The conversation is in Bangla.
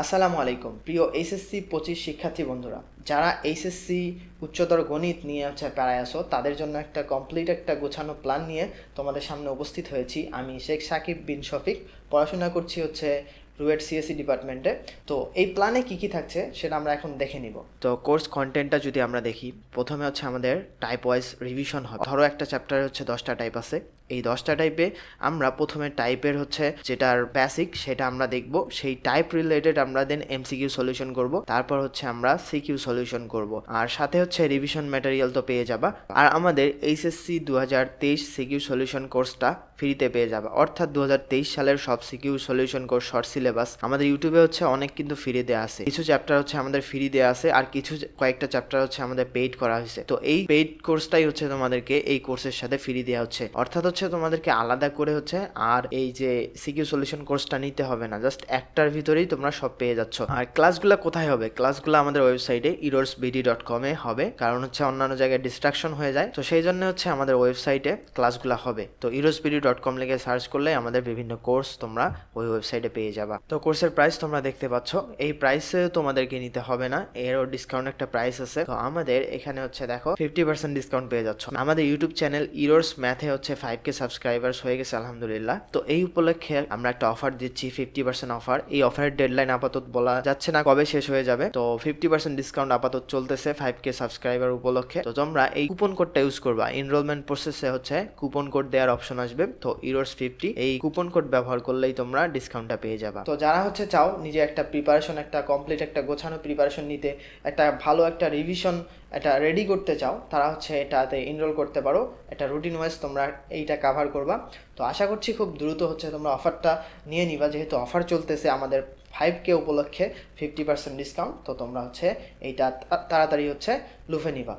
আসসালামু আলাইকুম প্রিয় এইচএসসি 25 শিক্ষার্থী বন্ধুরা, যারা এইচএসসি উচ্চতর গণিত নিয়ে প্যারায় আসো তাদের জন্য একটা কমপ্লিট একটা গোছানো প্ল্যান নিয়ে তোমাদের সামনে উপস্থিত হয়েছি। আমি শেখ সাকিব বিন শফিক, পড়াশোনা করছি রুয়েট সিএসসি ডিপার্টমেন্টে। তো এই প্ল্যানে কি কি থাকছে সেটা আমরা এখন দেখে নিব। তো কোর্স কন্টেন্টটা যদি আমরা দেখি, প্রথমে আমাদের টাইপ ওয়াইজ রিভিশন হবে। ধরো একটা চ্যাপ্টারে 10টা টাইপ আছে, এই 10টা টাইপে আমরা প্রথমে টাইপের যেটার বেসিক সেটা আমরা দেখব, সেই টাইপ রিলেটেড আমরা দেন এমসিকিউ সলিউশন করব, তারপর আমরা সিকিউ সলিউশন করব, আর সাথে রিভিশন ম্যাটেরিয়াল তো পেয়ে যাবা। আর আমাদের এইচএসসি 2023 সিকিউ সলিউশন কোর্সটা ফ্রিতে পেয়ে যাবে, অর্থাৎ 2023 সালের সব CQ solution course short syllabus আমাদের ইউটিউবে অনেক কিন্তু ফ্রি দেওয়া আছে। কিছু চ্যাপ্টার আমাদের ফ্রি দেওয়া আছে, আর কয়েকটা চ্যাপ্টার আমাদের পেইড করা হয়েছে। তো এই পেইড কোর্সটাই তোমাদেরকে এই কোর্সের সাথে ফ্রি দেওয়া হচ্ছে, অর্থাৎ তোমাদেরকে আলাদা করে আর এই যে সিকিউ সলিউশন কোর্সটা নিতে হবে না, জাস্ট একটার ভিতরেই তোমরা সব পেয়ে যাচ্ছ। আর ক্লাসগুলো কোথায় হবে? ক্লাসগুলো আমাদের ওয়েবসাইটে erorsbd.com এ হবে, কারণ অন্যান্য জায়গায় ডিস্ট্রাকশন হয়ে যায়, তো সেই জন্য আমাদের ওয়েবসাইটে ক্লাসগুলো হবে। তো erorsbd.com লিখে সার্চ করলে আমাদের বিভিন্ন কোর্স তোমরা ওই ওয়েবসাইটে পেয়ে যাবা। তো কোর্সের প্রাইস তোমরা দেখতে পাচ্ছ, এই প্রাইসে তোমাদেরকে নিতে হবে না, এরও ডিসকাউন্ট একটা প্রাইস আছে। তো আমাদের এখানে দেখো 50% ডিসকাউন্ট পেয়ে যাচ্ছ। আমাদের ইউটিউব চ্যানেল ইরোর্স ম্যাথে 5K সাবস্ক্রাইবার্স হয়ে গেছে আলহামদুলিল্লাহ। তো এই উপলক্ষে আমরা একটা অফার দিচ্ছি, 50% অফার। এই অফারের ডেডলাইন আপাতত বলা যাচ্ছে না কবে শেষ হয়ে যাবে। তো 50% ডিসকাউন্ট আপাতত চলতেছে 5K সাবস্ক্রাইবার উপলক্ষে। তো তোমরা এই কুপন কোডটা ইউজ করবা, এনরোলমেন্ট প্রসেসে কুপন কোড দেওয়ার অপশন আসবে, তো ইরোর্স50 এই কুপন কোড ব্যবহার করলেই তোমরা ডিসকাউন্টটা পেয়ে যাবা। তো যারা চাও নিজে একটা প্রিপারেশন, একটা কমপ্লিট একটা গোছানো প্রিপারেশন নিতে, একটা ভালো একটা রিভিশন এটা রেডি করতে চাও, তারা এটাতে এনরোল করতে পারো। এটা রুটিন ওয়াইজ তোমরা এইটা কাভার করবা। তো আশা করছি খুব দ্রুত তোমরা অফারটা নিয়ে নিবা, যেহেতু অফার চলতেছে আমাদের 5K উপলক্ষে 50% ডিসকাউন্ট। তো তোমরা এইটা তাড়াতাড়ি লুফে নিবা।